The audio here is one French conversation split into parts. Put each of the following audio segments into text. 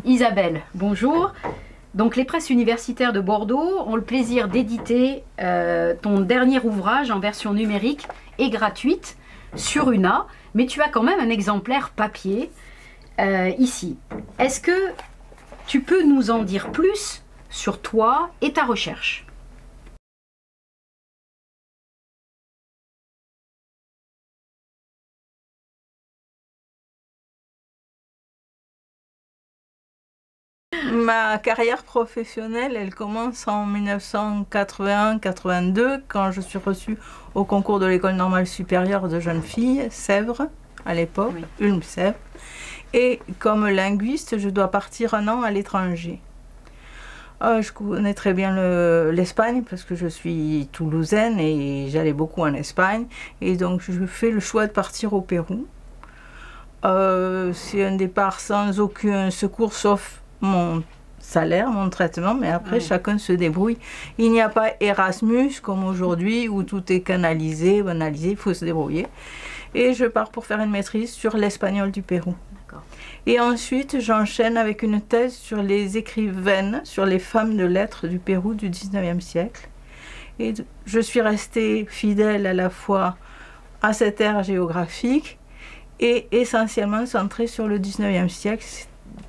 Isabelle, bonjour. Donc les presses universitaires de Bordeaux ont le plaisir d'éditer ton dernier ouvrage en version numérique et gratuite sur UNA, mais tu as quand même un exemplaire papier ici. Est-ce que tu peux nous en dire plus sur toi et ta recherche ? Ma carrière professionnelle, elle commence en 1981-82 quand je suis reçue au concours de l'École normale supérieure de jeunes filles, Sèvres, à l'époque, Oui. Ulm-Sèvres. Et comme linguiste, je dois partir un an à l'étranger. Je connais très bien l'Espagne parce que je suis toulousaine et j'allais beaucoup en Espagne. Et donc je fais le choix de partir au Pérou. C'est un départ sans aucun secours sauf mon salaire, mon traitement, mais après chacun se débrouille. Il n'y a pas Erasmus comme aujourd'hui où tout est canalisé, banalisé, il faut se débrouiller. Et je pars pour faire une maîtrise sur l'espagnol du Pérou. Et ensuite j'enchaîne avec une thèse sur les écrivaines, sur les femmes de lettres du Pérou du 19e siècle. Et je suis restée fidèle à la fois à cette ère géographique et essentiellement centrée sur le 19e siècle,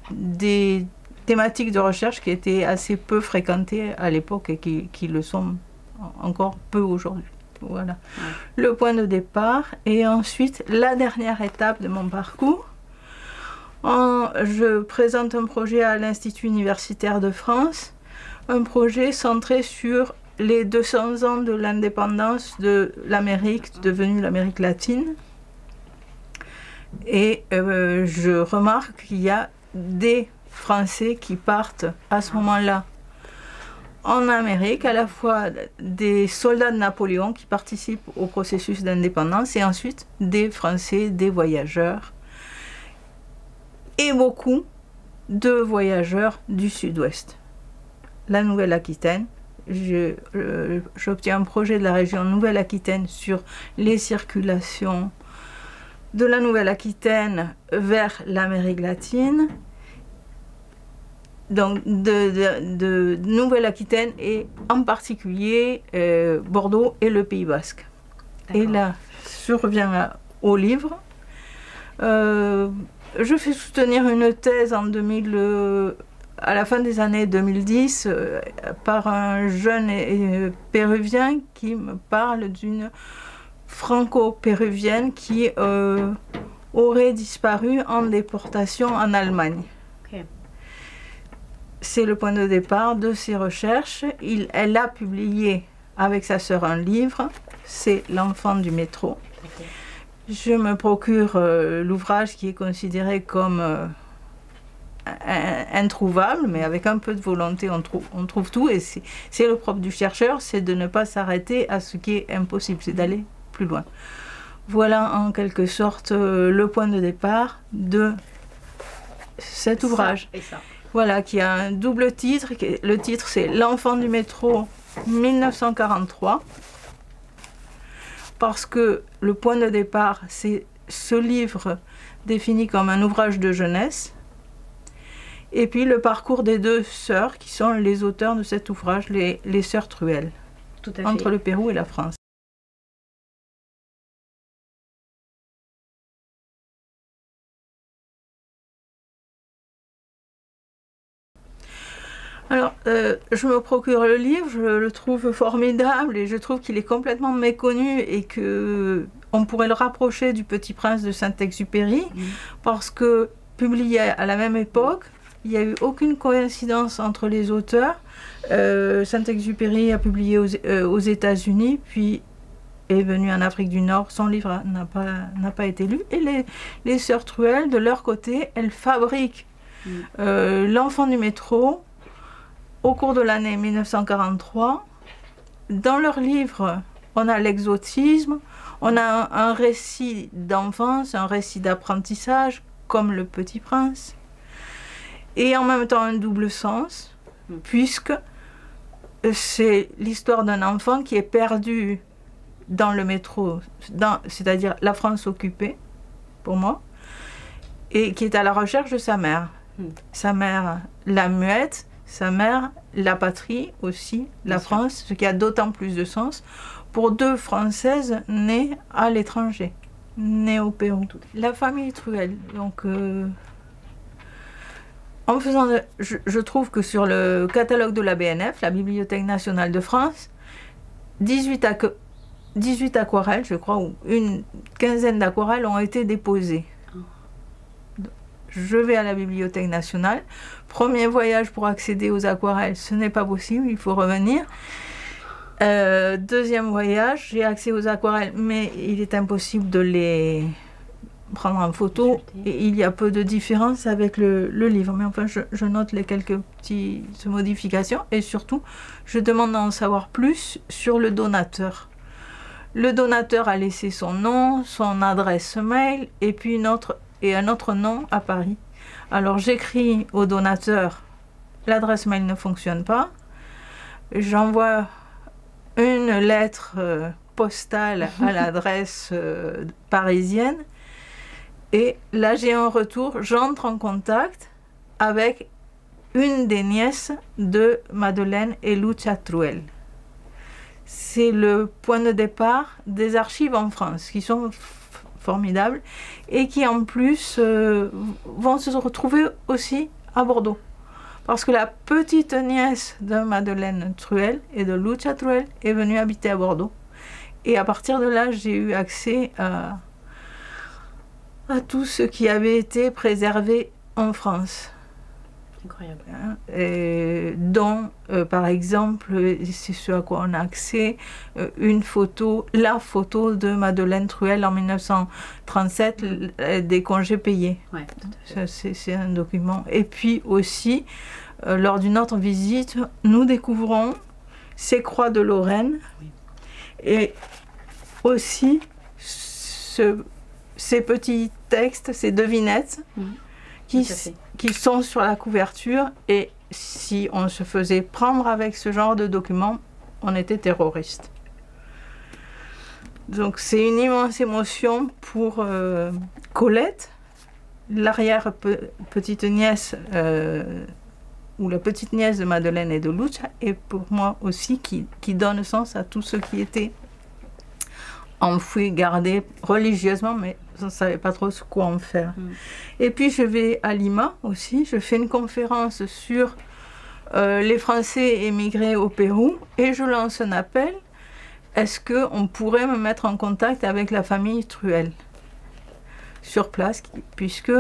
des thématiques de recherche qui étaient assez peu fréquentées à l'époque et qui le sont encore peu aujourd'hui. Voilà. Le point de départ. Et ensuite, la dernière étape de mon parcours. Je présente un projet à l'Institut universitaire de France, un projet centré sur les 200 ans de l'indépendance de l'Amérique, devenue l'Amérique latine. Et je remarque qu'il y a des Français qui partent à ce moment-là en Amérique, à la fois des soldats de Napoléon qui participent au processus d'indépendance et ensuite des Français, des voyageurs et beaucoup de voyageurs du Sud-Ouest. La Nouvelle-Aquitaine, j'obtiens un projet de la région Nouvelle-Aquitaine sur les circulations de la Nouvelle-Aquitaine vers l'Amérique latine, donc de Nouvelle-Aquitaine et en particulier Bordeaux et le Pays Basque. Et là, je reviens au livre. Je fais soutenir une thèse en à la fin des années 2010 par un jeune péruvien qui me parle d'une franco-péruvienne qui aurait disparu en déportation en Allemagne. C'est le point de départ de ses recherches. Elle a publié avec sa sœur un livre, c'est L'enfant du métro. Je me procure l'ouvrage qui est considéré comme introuvable, mais avec un peu de volonté, on trouve tout. Et c'est le propre du chercheur, c'est de ne pas s'arrêter à ce qui est impossible, c'est d'aller plus loin. Voilà en quelque sorte le point de départ de cet ouvrage. Voilà, qui a un double titre. Le titre c'est L'enfant du métro 1943. Parce que le point de départ, c'est ce livre défini comme un ouvrage de jeunesse. Et puis le parcours des deux sœurs qui sont les auteurs de cet ouvrage, les sœurs Truel, entre le Pérou et la France. Alors, je me procure le livre, je le trouve formidable et je trouve qu'il est complètement méconnu et qu'on pourrait le rapprocher du Petit Prince de Saint-Exupéry parce que, publié à la même époque, il n'y a eu aucune coïncidence entre les auteurs. Saint-Exupéry a publié aux États-Unis, puis est venu en Afrique du Nord, son livre n'a pas été lu. Et les sœurs Truel, de leur côté, elles fabriquent L'enfant du métro au cours de l'année 1943. Dans leur livre, on a l'exotisme, on a un récit d'enfance, un récit d'apprentissage, comme Le Petit Prince, et en même temps un double sens, puisque c'est l'histoire d'un enfant qui est perdu dans le métro, c'est-à-dire la France occupée, pour moi, et qui est à la recherche de sa mère. Sa mère, la muette, sa mère, la patrie aussi, la France, ce qui a d'autant plus de sens pour deux Françaises nées à l'étranger, nées au Pérou. La famille Truel, donc en faisant, je trouve que sur le catalogue de la BNF, la Bibliothèque nationale de France, 18 aquarelles, je crois, ou une quinzaine d'aquarelles ont été déposées. Je vais à la Bibliothèque nationale. Premier voyage pour accéder aux aquarelles, ce n'est pas possible, il faut revenir. Deuxième voyage, j'ai accès aux aquarelles, mais il est impossible de les prendre en photo. Et il y a peu de différence avec le livre. Mais enfin, je note les quelques petites modifications. Et surtout, je demande d'en savoir plus sur le donateur. Le donateur a laissé son nom, son adresse mail, et puis un autre nom à Paris. Alors j'écris au donateur, l'adresse mail ne fonctionne pas, j'envoie une lettre postale à l'adresse parisienne, et là j'ai un retour, j'entre en contact avec une des nièces de Madeleine et Lucia Truel. C'est le point de départ des archives en France, qui sont formidables et qui en plus vont se retrouver aussi à Bordeaux. Parce que la petite nièce de Madeleine Truel et de Lucia Truel est venue habiter à Bordeaux. Et à partir de là, j'ai eu accès à tout ce qui avait été préservé en France. Incroyable. Dont, par exemple, c'est ce à quoi on a accès, une photo, la photo de Madeleine Truel en 1937, des congés payés. Ouais, c'est un document. Et puis aussi, lors d'une autre visite, nous découvrons ces croix de Lorraine, et aussi ces petits textes, ces devinettes, qui sont sur la couverture, et si on se faisait prendre avec ce genre de documents, on était terroriste. Donc c'est une immense émotion pour Colette, l'arrière-petite nièce, ou la petite nièce de Madeleine et de Lucia, et pour moi aussi qui donne sens à tout ce qui était enfoui, gardé religieusement, mais je ne savais pas trop quoi en faire. Et puis je vais à Lima aussi, je fais une conférence sur les Français émigrés au Pérou, et je lance un appel, est-ce qu'on pourrait me mettre en contact avec la famille Truel sur place, puisque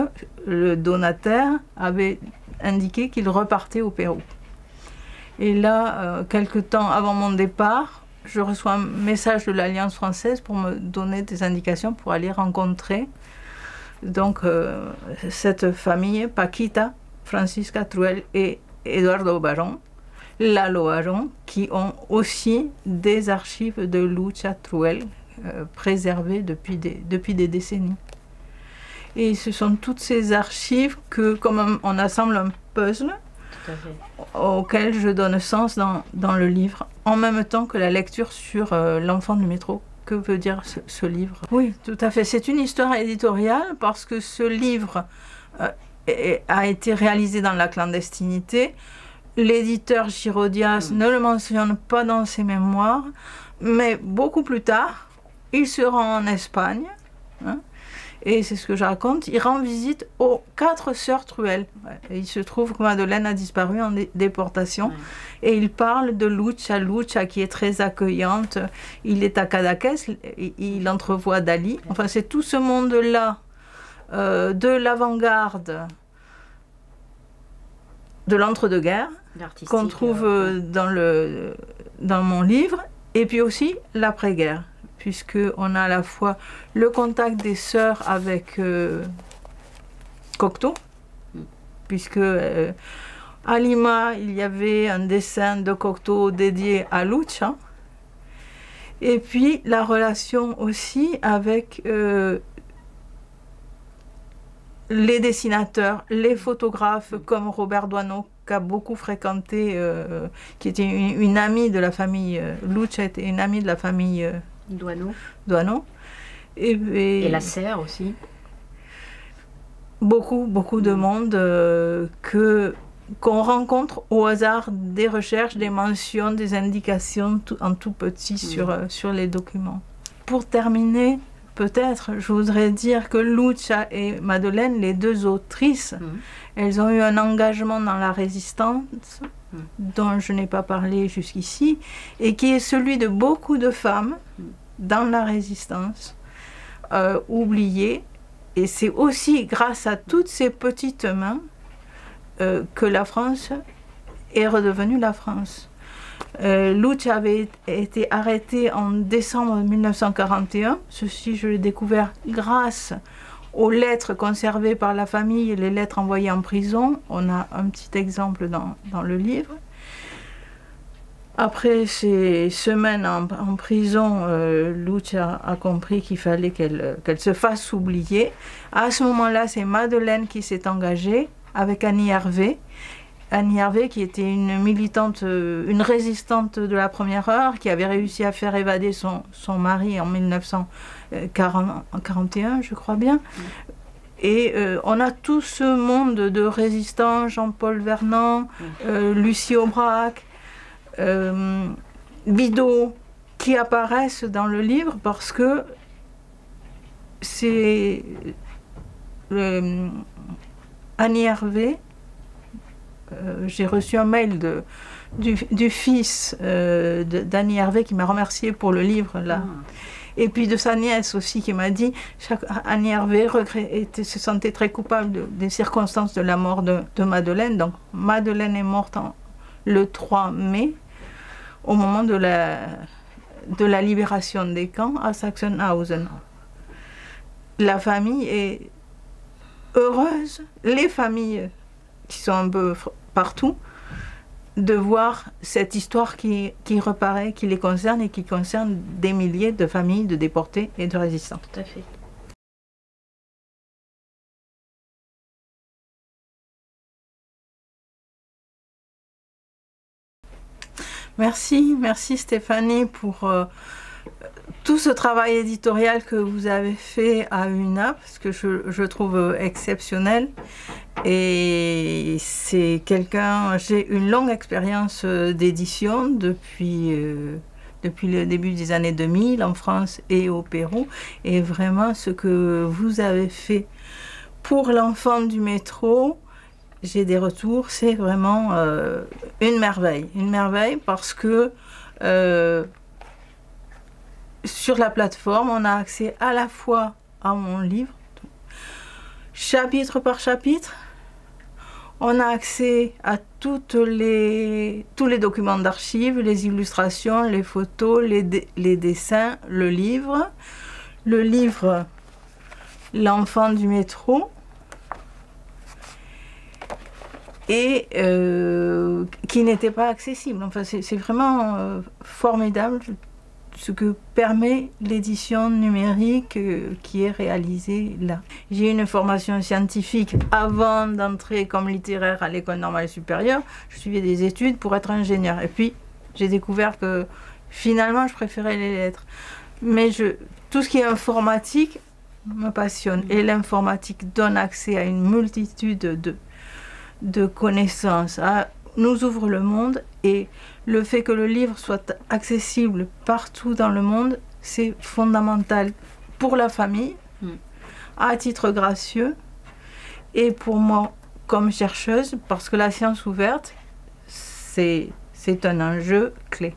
le donataire avait indiqué qu'il repartait au Pérou. Et là, quelque temps avant mon départ, je reçois un message de l'Alliance française pour me donner des indications pour aller rencontrer donc cette famille, Paquita, Francisca Truel et Eduardo Baron, Lalo Baron, qui ont aussi des archives de Lucia Truel préservées depuis des décennies. Et ce sont toutes ces archives que, comme on assemble un puzzle, auquel je donne sens dans le livre, en même temps que la lecture sur l'enfant du métro. Que veut dire ce livre? Oui, tout à fait. C'est une histoire éditoriale parce que ce livre a été réalisé dans la clandestinité. L'éditeur Girodias ne le mentionne pas dans ses mémoires, mais beaucoup plus tard, il se rend en Espagne, et c'est ce que je raconte, il rend visite aux 4 sœurs Truel. Et il se trouve que Madeleine a disparu en déportation. Et il parle de Lucia qui est très accueillante. Il est à Cadaqués, il entrevoit Dali. Enfin, c'est tout ce monde-là de l'avant-garde de l'entre-deux-guerres qu'on trouve dans mon livre. Et puis aussi l'après-guerre, puisqu'on a à la fois le contact des sœurs avec Cocteau, puisque à Lima, il y avait un dessin de Cocteau dédié à Lucia, et puis la relation aussi avec les dessinateurs, les photographes comme Robert Doisneau, qui a beaucoup fréquenté, qui était une amie de la famille, Lucia était une amie de la famille Doisneau. Et la serre aussi. beaucoup de monde qu'on rencontre au hasard des recherches, des mentions, des indications en tout petit sur les documents. Pour terminer, peut-être, je voudrais dire que Lucia et Madeleine, les deux autrices, elles ont eu un engagement dans la résistance dont je n'ai pas parlé jusqu'ici, et qui est celui de beaucoup de femmes dans la résistance, oubliées. Et c'est aussi grâce à toutes ces petites mains que la France est redevenue la France. Lucia avait été arrêtée en décembre 1941. Ceci, je l'ai découvert grâce aux lettres conservées par la famille et les lettres envoyées en prison. On a un petit exemple dans le livre. Après ces semaines en prison, Lucia a compris qu'il fallait qu'elle se fasse oublier. À ce moment-là, c'est Madeleine qui s'est engagée avec Annie Hervé. Annie Hervé, qui était une militante, une résistante de la première heure, qui avait réussi à faire évader son mari en 1941, je crois bien. Et on a tout ce monde de résistants, Jean-Paul Vernant, Lucie Aubrac, Bidault, qui apparaissent dans le livre parce que c'est Annie Hervé. J'ai reçu un mail du fils d'Annie Hervé qui m'a remercié pour le livre là. Et puis de sa nièce aussi qui m'a dit Annie Hervé se sentait très coupable des circonstances de la mort de Madeleine. Donc Madeleine est morte le 3 mai au moment de la libération des camps à Sachsenhausen. La famille est heureuse, les familles qui sont un peu partout, de voir cette histoire qui reparaît, qui les concerne et qui concerne des milliers de familles de déportés et de résistants. Tout à fait. Merci Stéphanie pour tout ce travail éditorial que vous avez fait à UNA, parce que je trouve exceptionnel. Et c'est j'ai une longue expérience d'édition depuis le début des années 2000 en France et au Pérou. Et vraiment, ce que vous avez fait pour l'enfant du métro, j'ai des retours, c'est vraiment une merveille parce que sur la plateforme, on a accès à la fois à mon livre, chapitre par chapitre. On a accès à tous les documents d'archives, les illustrations, les photos, les dessins, le livre, L'enfant du métro, et qui n'était pas accessible. Enfin, c'est vraiment formidable ce que permet l'édition numérique qui est réalisée là. J'ai une formation scientifique avant d'entrer comme littéraire à l'école normale supérieure. Je suivais des études pour être ingénieur. Et puis, j'ai découvert que finalement, je préférais les lettres. Mais tout ce qui est informatique me passionne. Et l'informatique donne accès à une multitude de connaissances, nous ouvre le monde, et le fait que le livre soit accessible partout dans le monde, c'est fondamental pour la famille, à titre gracieux, et pour moi comme chercheuse, parce que la science ouverte, c'est un enjeu clé.